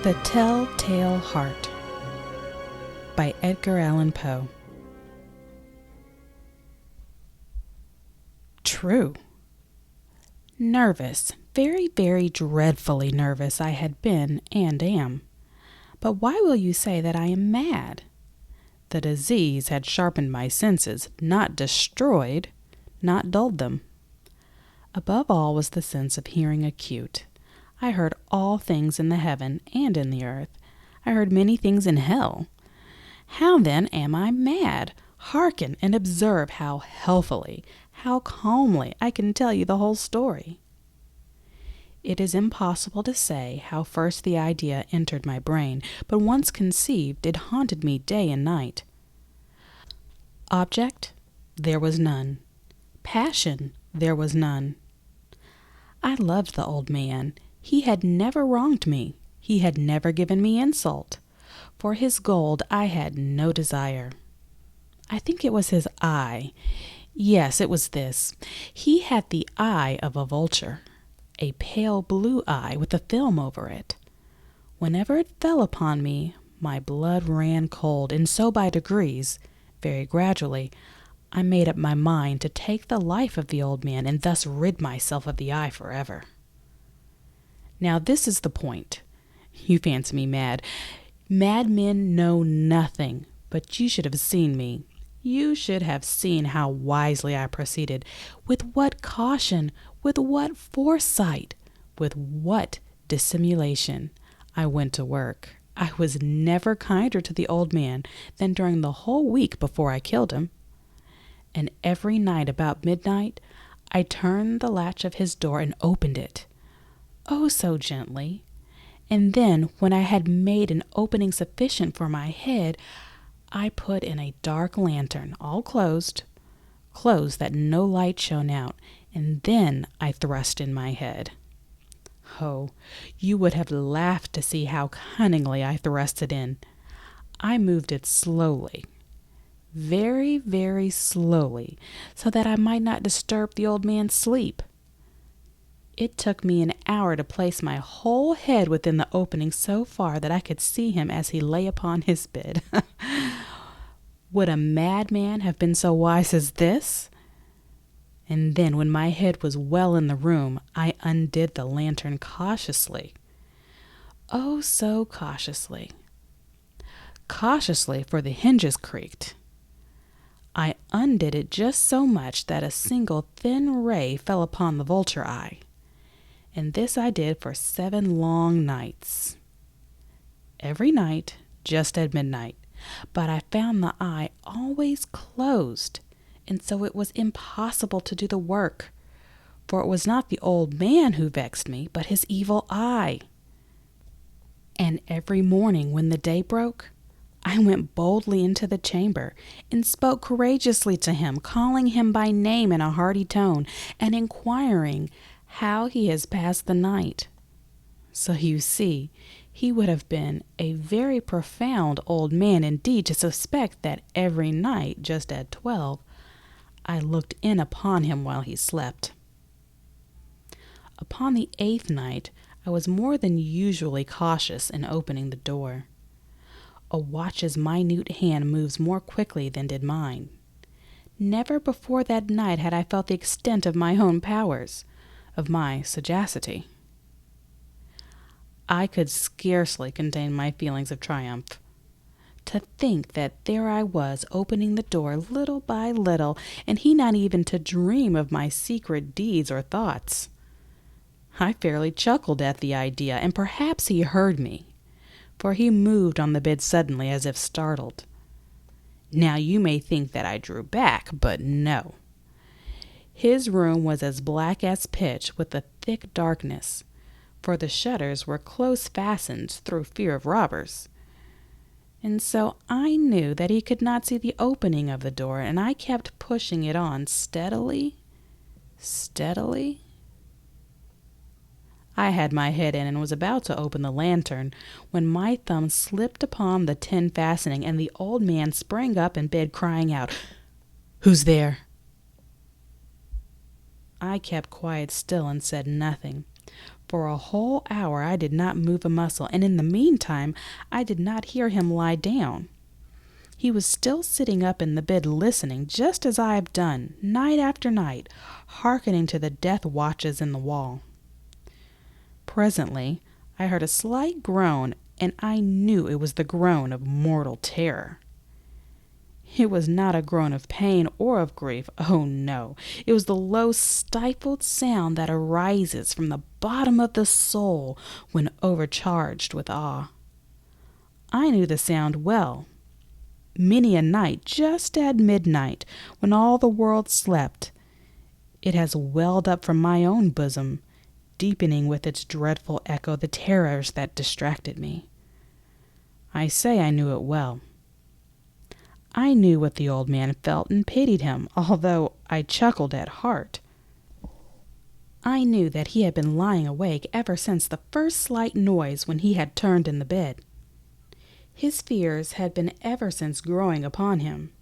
The Tell-Tale Heart by Edgar Allan Poe. True. Nervous, very, very dreadfully nervous I had been and am. But why will you say that I am mad? The disease had sharpened my senses, not destroyed, not dulled them. Above all was the sense of hearing acute. I heard all things in the heaven and in the earth. I heard many things in hell. How then am I mad? Hearken and observe how healthily, how calmly I can tell you the whole story. It is impossible to say how first the idea entered my brain, but once conceived, it haunted me day and night. Object? There was none. Passion? There was none. I loved the old man. He had never wronged me. He had never given me insult. For his gold I had no desire. I think it was his eye. Yes, it was this. He had the eye of a vulture, a pale blue eye with a film over it. Whenever it fell upon me, my blood ran cold, and so by degrees, very gradually, I made up my mind to take the life of the old man and thus rid myself of the eye forever. Now this is the point. You fancy me mad. Madmen know nothing, but you should have seen me. You should have seen how wisely I proceeded, with what caution, with what foresight, with what dissimulation I went to work. I was never kinder to the old man than during the whole week before I killed him. And every night about midnight, I turned the latch of his door and opened it. Oh, so gently. And then, when I had made an opening sufficient for my head, I put in a dark lantern, all closed that no light shone out, and then I thrust in my head. Oh, you would have laughed to see how cunningly I thrust it in. I moved it slowly, very, very slowly, so that I might not disturb the old man's sleep. It took me an hour to place my whole head within the opening so far that I could see him as he lay upon his bed. Would a madman have been so wise as this? And then, when my head was well in the room, I undid the lantern cautiously. Oh, so cautiously. Cautiously, for the hinges creaked. I undid it just so much that a single thin ray fell upon the vulture eye. And this I did for 7 long nights. Every night, just at midnight. But I found the eye always closed, and so it was impossible to do the work. For it was not the old man who vexed me, but his evil eye. And every morning when the day broke, I went boldly into the chamber and spoke courageously to him, calling him by name in a hearty tone, and inquiring how he has passed the night. So you see, he would have been a very profound old man indeed to suspect that every night, just at 12, I looked in upon him while he slept. Upon the 8th night, I was more than usually cautious in opening the door. A watch's minute hand moves more quickly than did mine. Never before that night had I felt the extent of my own powers, of my sagacity. I could scarcely contain my feelings of triumph. To think that there I was opening the door little by little, and he not even to dream of my secret deeds or thoughts. I fairly chuckled at the idea, and perhaps he heard me, for he moved on the bed suddenly as if startled. Now you may think that I drew back, but no. His room was as black as pitch with a thick darkness, for the shutters were close fastened through fear of robbers. And so I knew that he could not see the opening of the door, and I kept pushing it on steadily. I had my head in and was about to open the lantern when my thumb slipped upon the tin fastening, and the old man sprang up in bed crying out, "Who's there?" I kept quite still and said nothing, For a whole hour I did not move a muscle, and in the meantime I did not hear him lie down. He was still sitting up in the bed listening, just as I have done, night after night, hearkening to the death watches in the wall. Presently I heard a slight groan, and I knew it was the groan of mortal terror. It was not a groan of pain or of grief. Oh, no. It was the low, stifled sound that arises from the bottom of the soul when overcharged with awe. I knew the sound well. Many a night, just at midnight, when all the world slept, it has welled up from my own bosom, deepening with its dreadful echo the terrors that distracted me. I say I knew it well. I knew what the old man felt and pitied him, although I chuckled at heart. I knew that he had been lying awake ever since the first slight noise when he had turned in the bed. His fears had been ever since growing upon him.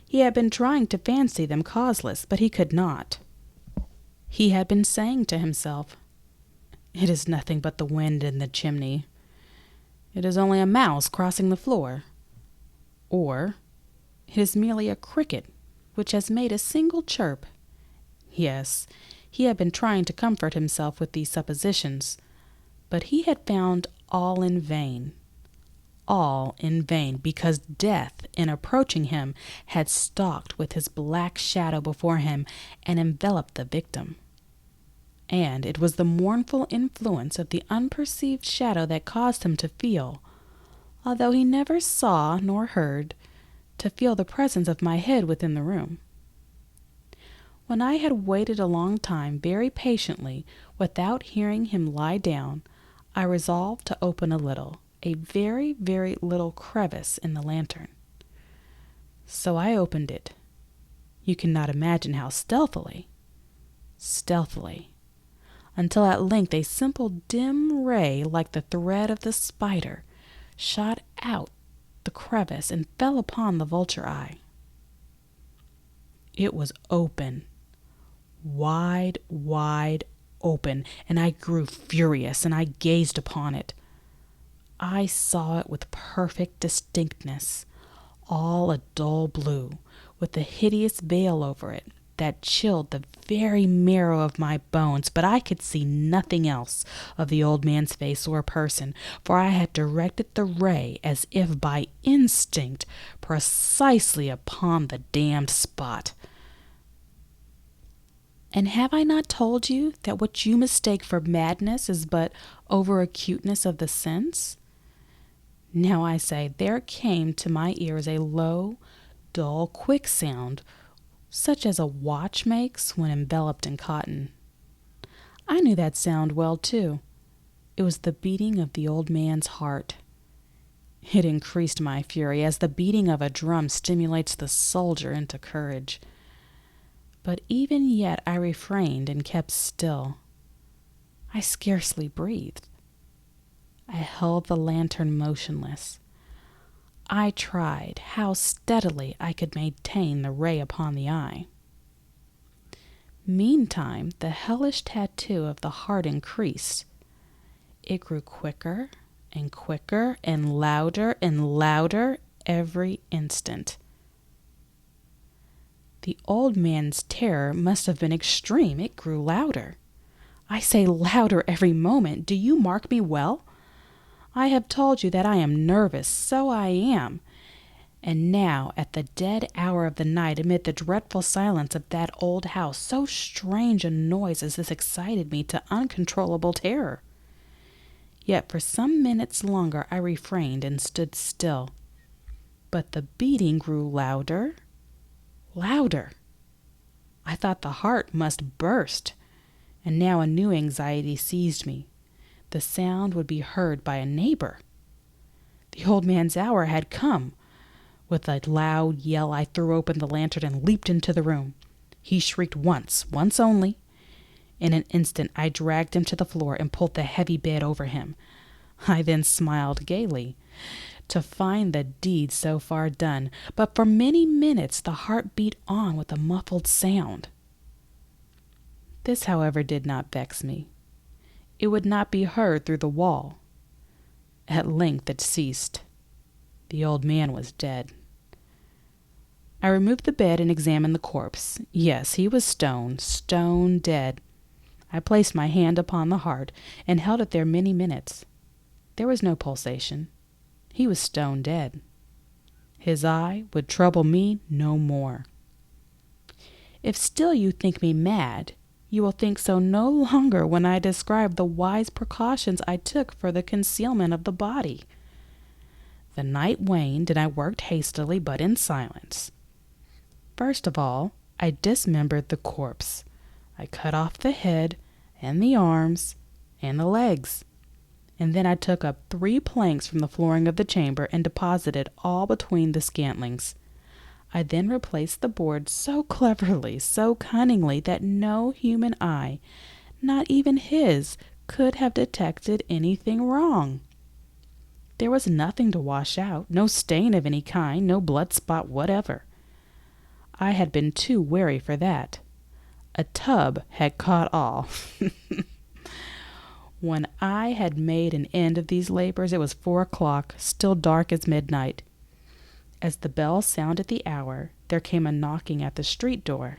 He had been trying to fancy them causeless, but he could not. He had been saying to himself, "It is nothing but the wind in the chimney. It is only a mouse crossing the floor." Or, "It is merely a cricket which has made a single chirp." Yes, he had been trying to comfort himself with these suppositions, but he had found all in vain. All in vain, because death, in approaching him, had stalked with his black shadow before him and enveloped the victim. And it was the mournful influence of the unperceived shadow that caused him to feel, although he never saw nor heard, to feel the presence of my head within the room. When I had waited a long time very patiently without hearing him lie down, I resolved to open a very, very little crevice in the lantern. So I opened it. You cannot imagine how stealthily, until at length a simple dim ray like the thread of the spider shot out the crevice and fell upon the vulture eye. It was open, wide open, and I grew furious, and I gazed upon it. I saw it with perfect distinctness, all a dull blue, with a hideous veil over it that chilled the very marrow of my bones, but I could see nothing else of the old man's face or person, for I had directed the ray as if by instinct precisely upon the damned spot. And have I not told you that what you mistake for madness is but over-acuteness of the sense? Now I say, there came to my ears a low, dull, quick sound, such as a watch makes when enveloped in cotton. I knew that sound well, too. It was the beating of the old man's heart. It increased my fury, as the beating of a drum stimulates the soldier into courage. But even yet I refrained and kept still. I scarcely breathed. I held the lantern motionless. I tried how steadily I could maintain the ray upon the eye. Meantime, the hellish tattoo of the heart increased. It grew quicker and quicker and louder every instant. The old man's terror must have been extreme. It grew louder. I say louder every moment. Do you mark me well? I have told you that I am nervous, so I am. And now, at the dead hour of the night, amid the dreadful silence of that old house, so strange a noise as this excited me to uncontrollable terror. Yet for some minutes longer I refrained and stood still. But the beating grew louder. I thought the heart must burst, and now a new anxiety seized me. The sound would be heard by a neighbor. The old man's hour had come. With a loud yell I threw open the lantern and leaped into the room. He shrieked once only. In an instant I dragged him to the floor and pulled the heavy bed over him. I then smiled gaily to find the deed so far done, but for many minutes the heart beat on with a muffled sound. This, however, did not vex me. It would not be heard through the wall. At length it ceased. The old man was dead. I removed the bed and examined the corpse. Yes, he was stone dead. I placed my hand upon the heart and held it there many minutes. There was no pulsation. He was stone dead. His eye would trouble me no more. If still you think me mad, you will think so no longer when I describe the wise precautions I took for the concealment of the body. The night waned, and I worked hastily but in silence. First of all, I dismembered the corpse. I cut off the head and the arms and the legs, and then I took up 3 planks from the flooring of the chamber and deposited all between the scantlings. I then replaced the board so cleverly, so cunningly, that no human eye, not even his, could have detected anything wrong. There was nothing to wash out, no stain of any kind, no blood spot whatever. I had been too wary for that. A tub had caught all. When I had made an end of these labors, it was 4 o'clock, still dark as midnight. As the bell sounded the hour, there came a knocking at the street door.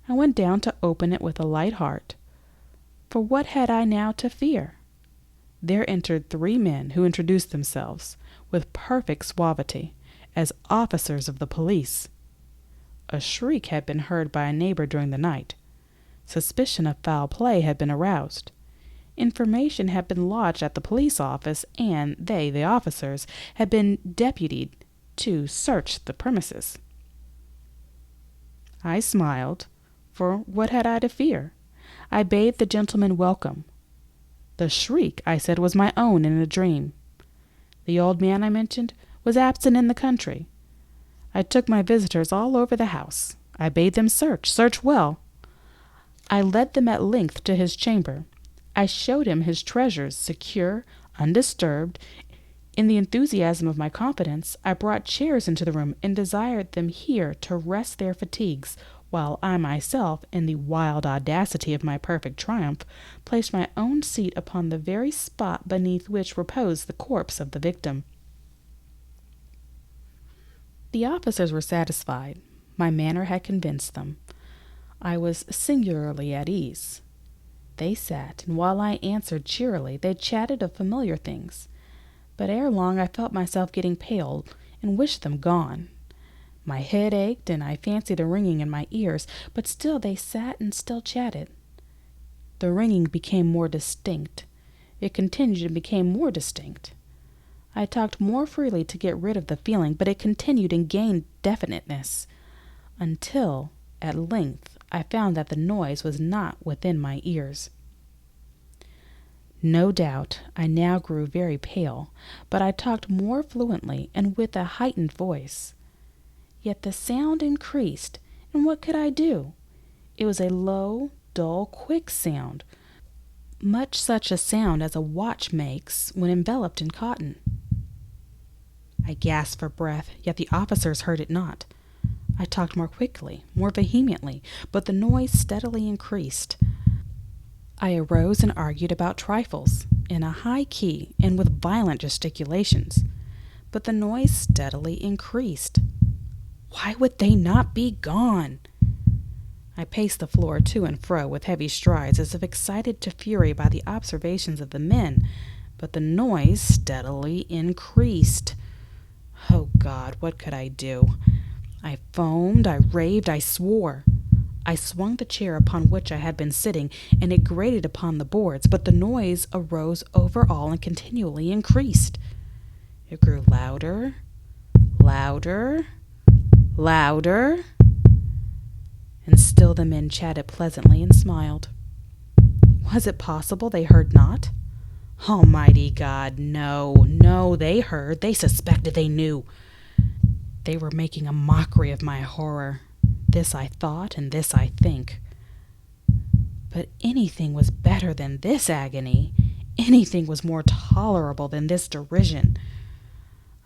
I went down to open it with a light heart. For what had I now to fear? There entered 3 men who introduced themselves, with perfect suavity, as officers of the police. A shriek had been heard by a neighbor during the night. Suspicion of foul play had been aroused. Information had been lodged at the police office, and they, the officers, had been deputied to search the premises. I smiled, for what had I to fear? I bade the gentleman welcome. The shriek, I said, was my own in a dream. The old man I mentioned was absent in the country. I took my visitors all over the house. I bade them search well. I led them at length to his chamber. I showed him his treasures, secure, undisturbed. In the enthusiasm of my confidence, I brought chairs into the room and desired them here to rest their fatigues, while I myself, in the wild audacity of my perfect triumph, placed my own seat upon the very spot beneath which reposed the corpse of the victim. The officers were satisfied. My manner had convinced them. I was singularly at ease. They sat, and while I answered cheerily, they chatted of familiar things. But ere long I felt myself getting pale, and wished them gone. My head ached, and I fancied a ringing in my ears, but still they sat and still chatted. The ringing became more distinct. It continued and became more distinct. I talked more freely to get rid of the feeling, but it continued and gained definiteness, until, at length, I found that the noise was not within my ears. No doubt I now grew very pale, but I talked more fluently and with a heightened voice. Yet the sound increased, and what could I do? It was a low, dull, quick sound, much such a sound as a watch makes when enveloped in cotton. I gasped for breath, yet the officers heard it not. I talked more quickly, more vehemently, but the noise steadily increased. I arose and argued about trifles, in a high key and with violent gesticulations, but the noise steadily increased. Why would they not be gone? I paced the floor to and fro with heavy strides, as if excited to fury by the observations of the men, but the noise steadily increased. Oh God, what could I do? I foamed, I raved, I swore. I swung the chair upon which I had been sitting, and it grated upon the boards, but the noise arose over all and continually increased. It grew louder, louder, louder, and still the men chatted pleasantly and smiled. Was it possible they heard not? Almighty God, no, they heard, they suspected, they knew. They were making a mockery of my horror. This I thought, and this I think. But anything was better than this agony. Anything was more tolerable than this derision.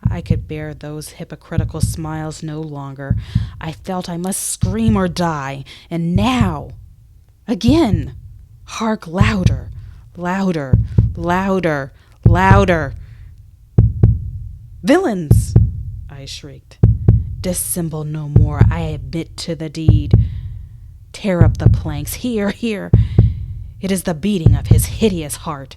I could bear those hypocritical smiles no longer. I felt I must scream or die. And now, again, hark louder, Louder, louder, louder. Villains! I shrieked. Dissemble no more. I admit to the deed. Tear up the planks. Here, here. It is the beating of his hideous heart.